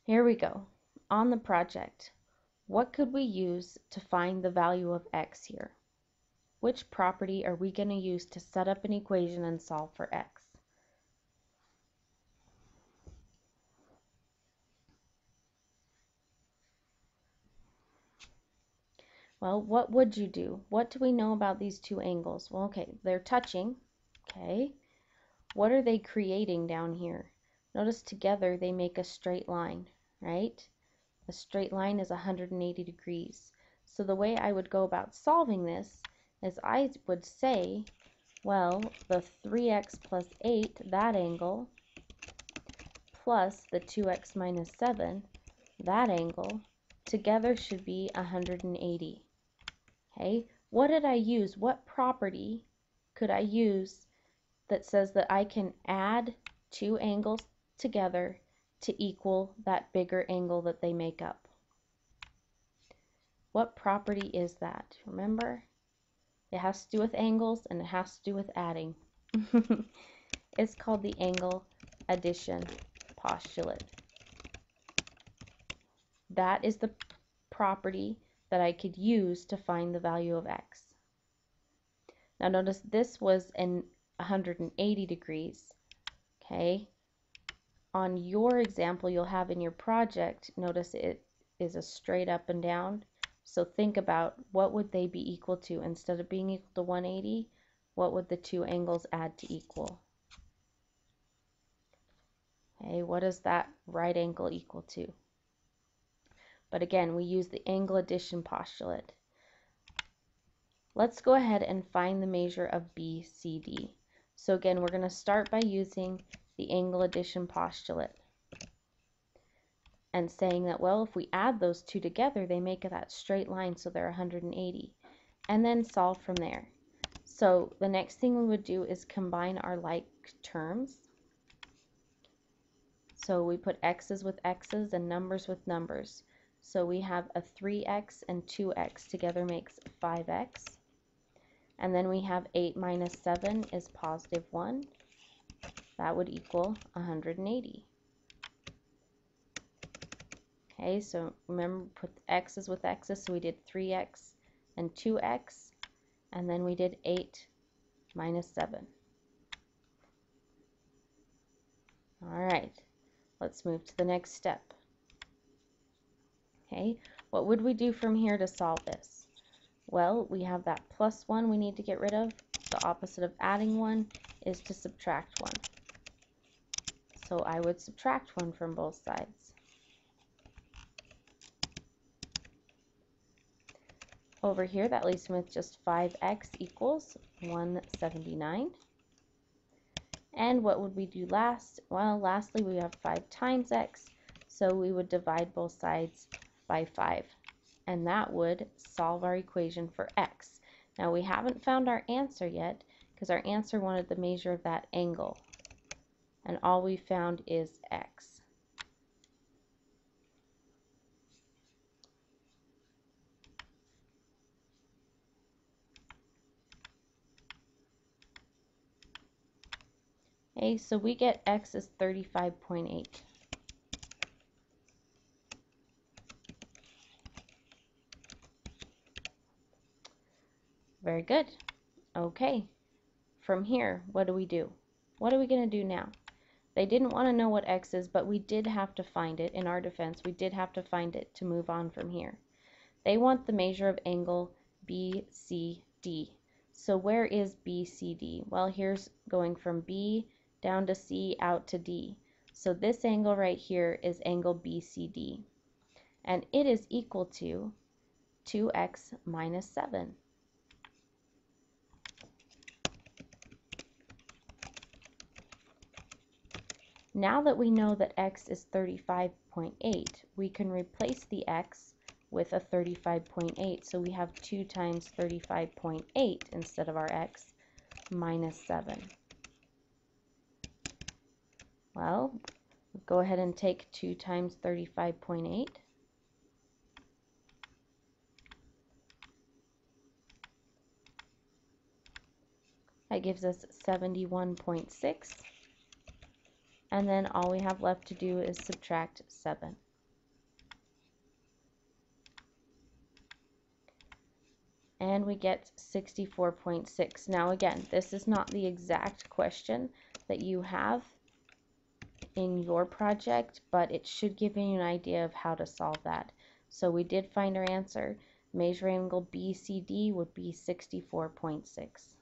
Here we go. On the project, what could we use to find the value of x here? Which property are we going to use to set up an equation and solve for x? Well, what would you do? What do we know about these two angles? Well, okay, they're touching. Okay. What are they creating down here? Notice together they make a straight line, right? A straight line is 180 degrees. So the way I would go about solving this is I would say, well, the 3x plus 8, that angle, plus the 2x minus 7, that angle, together should be 180. Okay, what did I use? What property could I use that says that I can add two angles together to equal that bigger angle that they make up? What property is that? Remember, it has to do with angles and it has to do with adding. It's called the angle addition postulate. That is the property that I could use to find the value of x. Now notice this was in 180 degrees. Okay. On your example you'll have in your project, notice it is a straight up and down. So think about what would they be equal to. Instead of being equal to 180, what would the two angles add to equal? Okay, what is that right angle equal to? But again, we use the angle addition postulate. Let's go ahead and find the measure of BCD. So again, we're going to start by using the angle addition postulate and saying that, well, if we add those two together, they make that straight line, so they're 180, and then solve from there. So the next thing we would do is combine our like terms. So we put x's with x's and numbers with numbers. So we have a 3x and 2x together makes 5x. And then we have 8 minus 7 is positive 1. That would equal 180. Okay, so remember, put x's with x's, so we did 3x and 2x, and then we did 8 minus 7. All right, let's move to the next step. Okay, what would we do from here to solve this? Well, we have that plus 1 we need to get rid of. The opposite of adding 1 is to subtract 1. So I would subtract 1 from both sides. Over here, that leaves me with just 5x equals 179. And what would we do last? Well, lastly, we have 5 times x, so we would divide both sides by 5. And that would solve our equation for x. Now, we haven't found our answer yet, because our answer wanted the measure of that angle. And all we found is x. Okay, so we get x is 35.8. Very good. Okay, from here, what do we do? What are we going to do now? They didn't want to know what x is, but we did have to find it. In our defense, we did have to find it to move on from here. They want the measure of angle BCD. So where is BCD? Well, here's going from B down to C out to D. So this angle right here is angle BCD. And it is equal to 2x minus 7. Now that we know that x is 35.8, we can replace the x with a 35.8. So we have 2 times 35.8 instead of our x, minus 7. Well, go ahead and take 2 times 35.8. That gives us 71.6. And then all we have left to do is subtract 7. and we get 64.6. Now again, this is not the exact question that you have in your project, but it should give you an idea of how to solve that. So we did find our answer. Measure angle BCD would be 64.6.